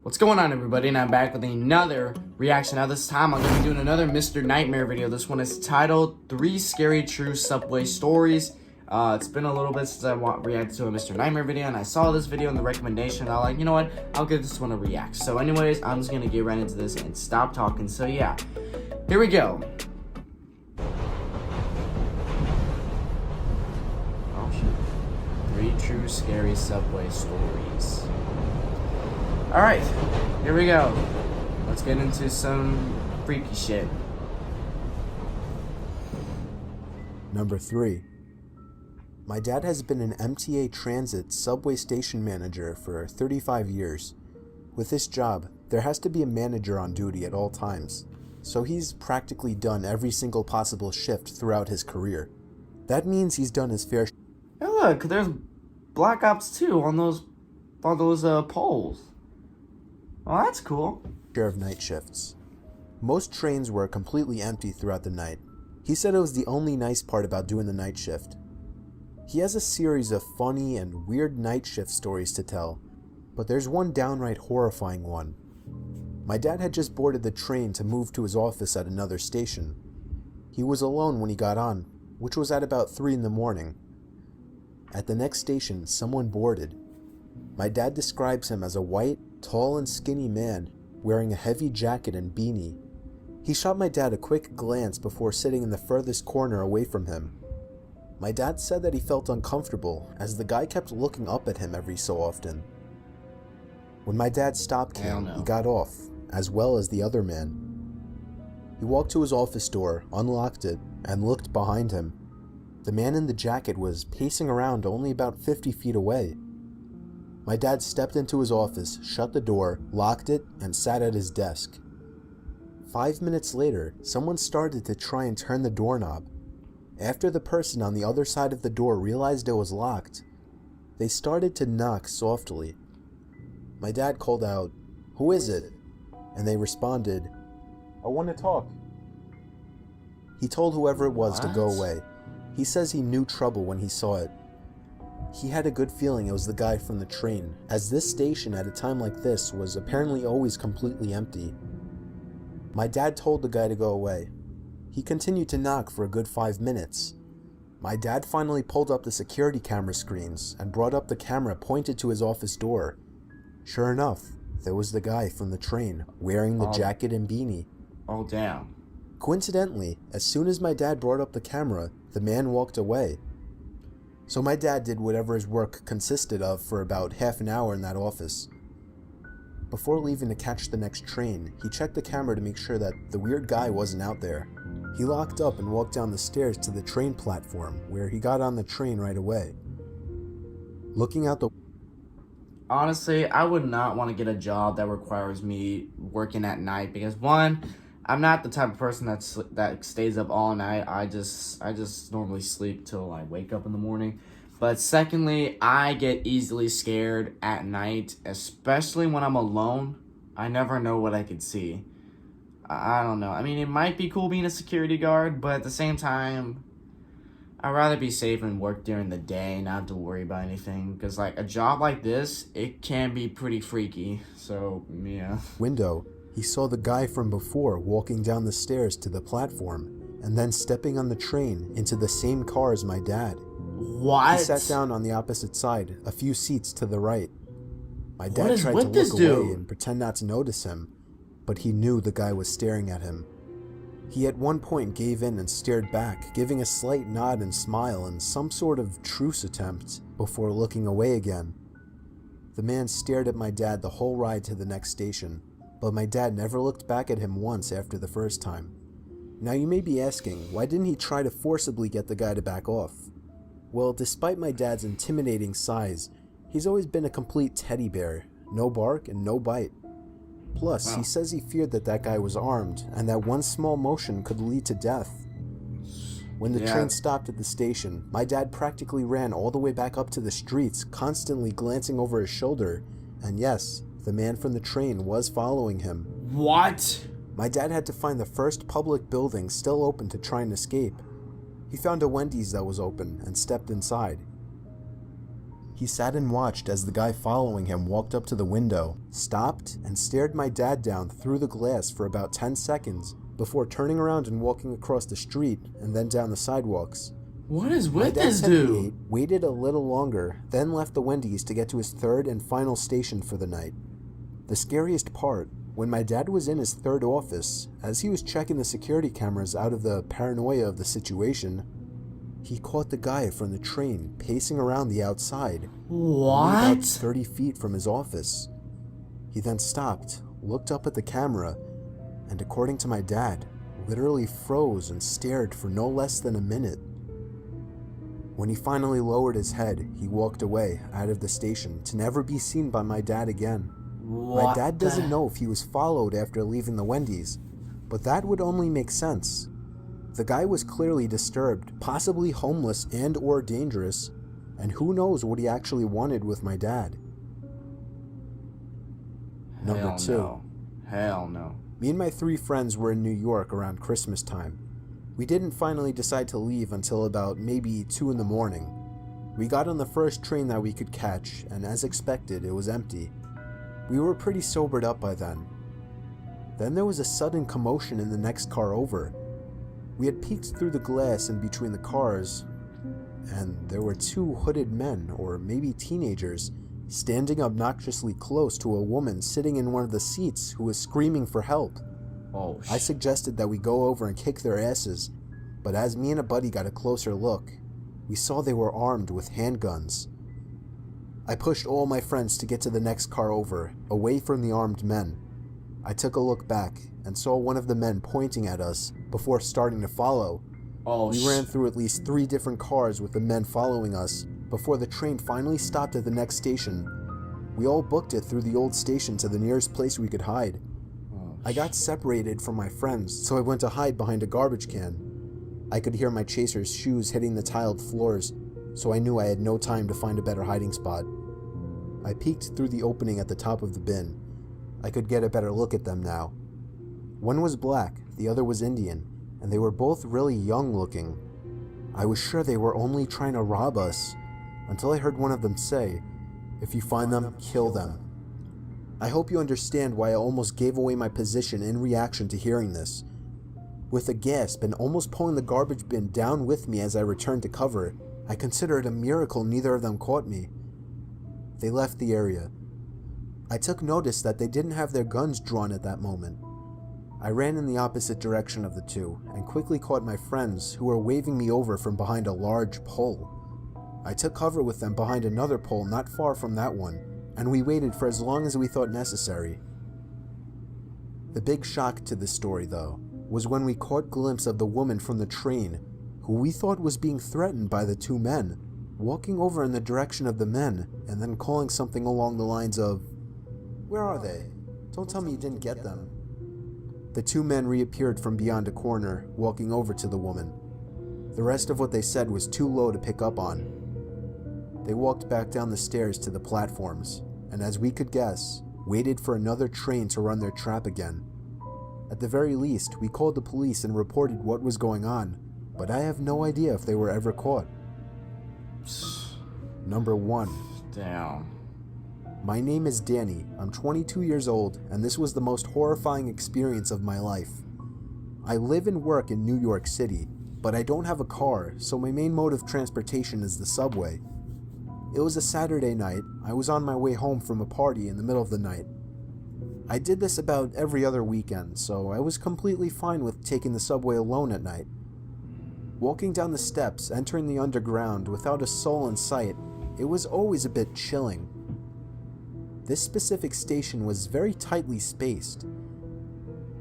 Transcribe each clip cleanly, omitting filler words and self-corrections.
What's going on, everybody? And I'm back with another reaction. Now this time I'm going to be doing another Mr. Nightmare video. This one is titled 3 Scary True Subway Stories. It's been a little bit since I reacted to a Mr. Nightmare video, and I saw this video in the recommendation. I was like, you know what, I'll give this one a react. So anyways, I'm just going to get right into this and stop talking. So yeah, here we go. Oh shit. 3 True Scary Subway Stories. Alright, here we go. Let's get into some freaky shit. Number 3. My dad has been an MTA Transit subway station manager for 35 years. With this job, there has to be a manager on duty at all times, so he's practically done every single possible shift throughout his career. That means he's done his fair Hey look, there's Black Ops 2 on those poles. Well, that's cool. share of night shifts. Most trains were completely empty throughout the night. He said it was the only nice part about doing the night shift. He has a series of funny and weird night shift stories to tell, but there's one downright horrifying one. My dad had just boarded the train to move to his office at another station. He was alone when he got on, which was at about 3 in the morning. At the next station, someone boarded. My dad describes him as a white, tall and skinny man wearing a heavy jacket and beanie. He shot my dad a quick glance before sitting in the furthest corner away from him. My dad said that he felt uncomfortable as the guy kept looking up at him every so often. When my dad's stop came, he got off, as well as the other man. He walked to his office door, unlocked it, and looked behind him. The man in the jacket was pacing around only about 50 feet away. My dad stepped into his office, shut the door, locked it, and sat at his desk. 5 minutes later, someone started to try and turn the doorknob. After the person on the other side of the door realized it was locked, they started to knock softly. My dad called out, "Who is it?" And they responded, "I want to talk." He told whoever it was to go away. He says he knew trouble when he saw it. He had a good feeling it was the guy from the train, as this station at a time like this was apparently always completely empty. My dad told the guy to go away. He continued to knock for a good 5 minutes. My dad finally pulled up the security camera screens and brought up the camera pointed to his office door. Sure enough, there was the guy from the train, wearing the jacket and beanie. Oh damn. Coincidentally, as soon as my dad brought up the camera, the man walked away. So my dad did whatever his work consisted of for about half an hour in that office. Before leaving to catch the next train, he checked the camera to make sure that the weird guy wasn't out there. He locked up and walked down the stairs to the train platform, where he got on the train right away. Looking out the Honestly, I would not want to get a job that requires me working at night because one, I'm not the type of person that stays up all night. I just normally sleep till I wake up in the morning. But secondly, I get easily scared at night, especially when I'm alone. I never know what I could see. I don't know. I mean, it might be cool being a security guard, but at the same time, I'd rather be safe and work during the day, not have to worry about anything. Because, like, a job like this, it can be pretty freaky. So, yeah. window, he saw the guy from before walking down the stairs to the platform, and then stepping on the train into the same car as my dad. What? He sat down on the opposite side, a few seats to the right. My dad tried to look away and pretend not to notice him, but he knew the guy was staring at him. He at one point gave in and stared back, giving a slight nod and smile in some sort of truce attempt before looking away again. The man stared at my dad the whole ride to the next station, but my dad never looked back at him once after the first time. Now you may be asking, why didn't he try to forcibly get the guy to back off? Well, despite my dad's intimidating size, he's always been a complete teddy bear, no bark and no bite. Plus, he says he feared that guy was armed, and that one small motion could lead to death. When the train stopped at the station, my dad practically ran all the way back up to the streets, constantly glancing over his shoulder, and yes, the man from the train was following him. What? My dad had to find the first public building still open to try and escape. He found a Wendy's that was open and stepped inside. He sat and watched as the guy following him walked up to the window, stopped, and stared my dad down through the glass for about 10 seconds before turning around and walking across the street and then down the sidewalks. What is My with dad this said he dude? ate, waited a little longer, then left the Wendy's to get to his third and final station for the night. The scariest part, when my dad was in his third office, as he was checking the security cameras out of the paranoia of the situation, he caught the guy from the train pacing around the outside, only about What? 30 feet from his office. He then stopped, looked up at the camera, and according to my dad, literally froze and stared for no less than a minute. When he finally lowered his head, he walked away out of the station to never be seen by my dad again. My What dad the- doesn't know if he was followed after leaving the Wendy's, but that would only make sense. The guy was clearly disturbed, possibly homeless and or dangerous, and who knows what he actually wanted with my dad. Number Hell 2. no. Hell no. Me and my 3 friends were in New York around Christmas time. We didn't finally decide to leave until about maybe 2 in the morning. We got on the first train that we could catch, and as expected, it was empty. We were pretty sobered up by then. Then there was a sudden commotion in the next car over. We had peeked through the glass in between the cars, and there were 2 hooded men, or maybe teenagers, standing obnoxiously close to a woman sitting in one of the seats who was screaming for help. Oh, I suggested that we go over and kick their asses, but as me and a buddy got a closer look, we saw they were armed with handguns. I pushed all my friends to get to the next car over, away from the armed men. I took a look back and saw one of the men pointing at us before starting to follow. We ran through at least 3 different cars with the men following us before the train finally stopped at the next station. We all booked it through the old station to the nearest place we could hide. I got separated from my friends, so I went to hide behind a garbage can. I could hear my chaser's shoes hitting the tiled floors, so I knew I had no time to find a better hiding spot. I peeked through the opening at the top of the bin. I could get a better look at them now. One was black, the other was Indian, and they were both really young looking. I was sure they were only trying to rob us, until I heard one of them say, "If you find them, kill them." I hope you understand why I almost gave away my position in reaction to hearing this. With a gasp and almost pulling the garbage bin down with me as I returned to cover, I consider it a miracle neither of them caught me. They left the area. I took notice that they didn't have their guns drawn at that moment. I ran in the opposite direction of the 2 and quickly caught my friends who were waving me over from behind a large pole. I took cover with them behind another pole not far from that one, and we waited for as long as we thought necessary. The big shock to this story, though, was when we caught a glimpse of the woman from the train, who we thought was being threatened by the 2 men, walking over in the direction of the men and then calling something along the lines of, "Where are they? Don't tell me you didn't get them." The 2 men reappeared from beyond a corner, walking over to the woman. The rest of what they said was too low to pick up on. They walked back down the stairs to the platforms, and as we could guess, waited for another train to run their trap again. At the very least, we called the police and reported what was going on, but I have no idea if they were ever caught. Number 1. Damn. My name is Danny, I'm 22 years old, and this was the most horrifying experience of my life. I live and work in New York City, but I don't have a car, so my main mode of transportation is the subway. It was a Saturday night. I was on my way home from a party in the middle of the night. I did this about every other weekend, so I was completely fine with taking the subway alone at night. Walking down the steps, entering the underground without a soul in sight, it was always a bit chilling. This specific station was very tightly spaced.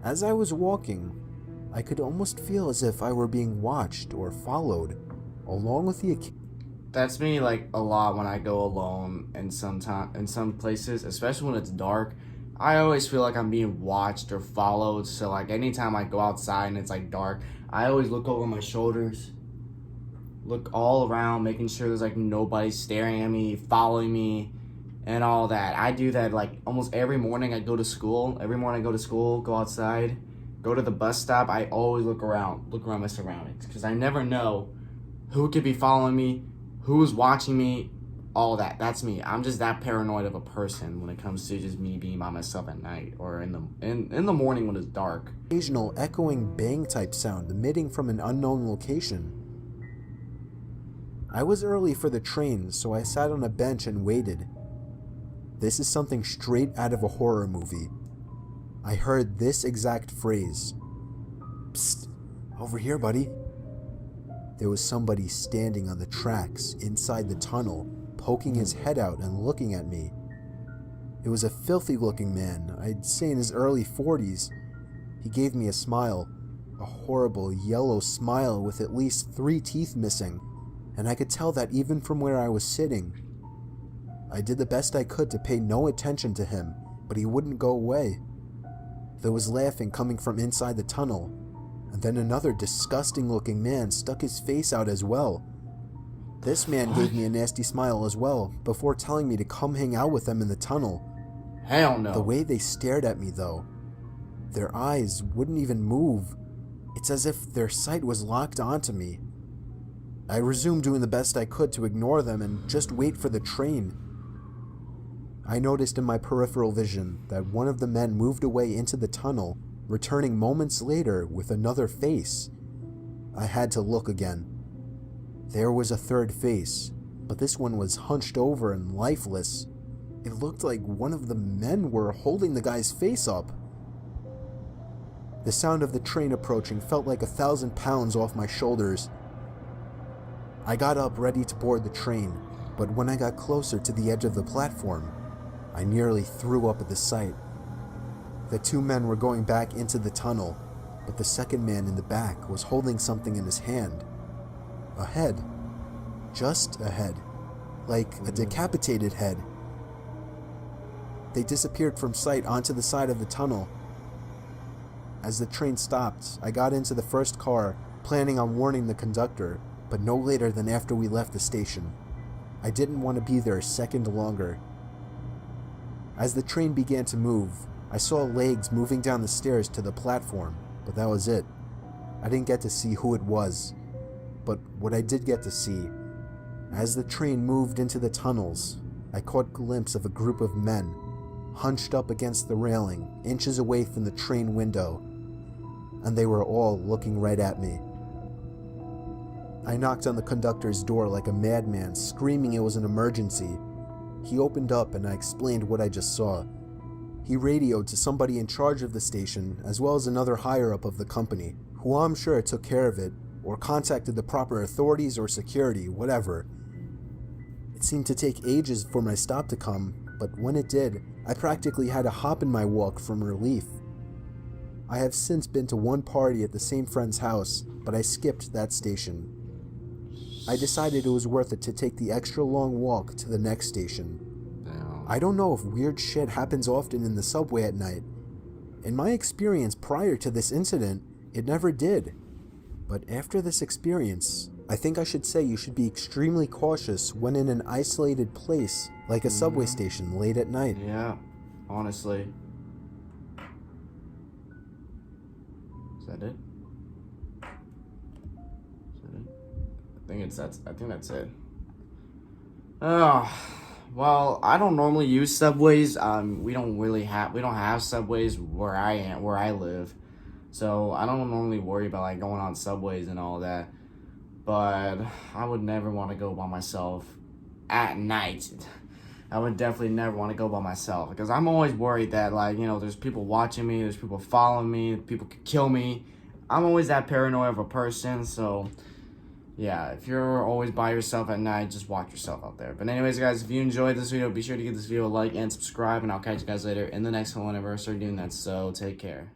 As I was walking, I could almost feel as if I were being watched or followed, along with the That's me like a lot when I go alone in some places, especially when it's dark. I always feel like I'm being watched or followed. So like anytime I go outside and it's like dark, I always look over my shoulders, look all around, making sure there's like nobody staring at me, following me, and all that. I do that like almost every morning I go to school. Every morning I go to school, go outside, go to the bus stop. I always look around my surroundings because I never know who could be following me, who is watching me, all that. That's me. I'm just that paranoid of a person when it comes to just me being by myself at night or in the morning when it's dark. Occasional echoing bang type sound emitting from an unknown location. I was early for the train, so I sat on a bench and waited. This is something straight out of a horror movie. I heard this exact phrase. Psst, over here, buddy. There was somebody standing on the tracks inside the tunnel, poking his head out and looking at me. It was a filthy looking man, I'd say in his early 40s. He gave me a smile, a horrible yellow smile with at least 3 teeth missing, and I could tell that even from where I was sitting. I did the best I could to pay no attention to him, but he wouldn't go away. There was laughing coming from inside the tunnel, and then another disgusting looking man stuck his face out as well. This man gave me a nasty smile as well, before telling me to come hang out with them in the tunnel. Hell no. The way they stared at me though, their eyes wouldn't even move. It's as if their sight was locked onto me. I resumed doing the best I could to ignore them and just wait for the train. I noticed in my peripheral vision that one of the men moved away into the tunnel, returning moments later with another face. I had to look again. There was a third face, but this one was hunched over and lifeless. It looked like one of the men were holding the guy's face up. The sound of the train approaching felt like 1,000 pounds off my shoulders. I got up ready to board the train, but when I got closer to the edge of the platform, I nearly threw up at the sight. The 2 men were going back into the tunnel, but the second man in the back was holding something in his hand. A head. Just a head. Like a decapitated head. They disappeared from sight onto the side of the tunnel. As the train stopped, I got into the first car, planning on warning the conductor, but no later than after we left the station. I didn't want to be there a second longer. As the train began to move, I saw legs moving down the stairs to the platform, but that was it. I didn't get to see who it was, but what I did get to see, as the train moved into the tunnels, I caught a glimpse of a group of men, hunched up against the railing, inches away from the train window, and they were all looking right at me. I knocked on the conductor's door like a madman, screaming it was an emergency. He opened up and I explained what I just saw. He radioed to somebody in charge of the station, as well as another higher-up of the company, who I'm sure took care of it, or contacted the proper authorities or security, whatever. It seemed to take ages for my stop to come, but when it did, I practically had to hop in my walk from relief. I have since been to one party at the same friend's house, but I skipped that station. I decided it was worth it to take the extra long walk to the next station. I don't know if weird shit happens often in the subway at night. In my experience prior to this incident, it never did. But after this experience, I think I should say you should be extremely cautious when in an isolated place like a subway station late at night. Yeah, honestly. Is that it? I think that's it. Oh, well, I don't normally use subways. We don't have subways where I live. So I don't normally worry about like going on subways and all that. But I would never want to go by myself at night. I would definitely never want to go by myself because I'm always worried that there's people watching me, there's people following me, people could kill me. I'm always that paranoid of a person, so yeah, if you're always by yourself at night, just watch yourself out there. But anyways, guys, if you enjoyed this video, be sure to give this video a like and subscribe, and I'll catch you guys later in the next one whenever I start doing that. So take care.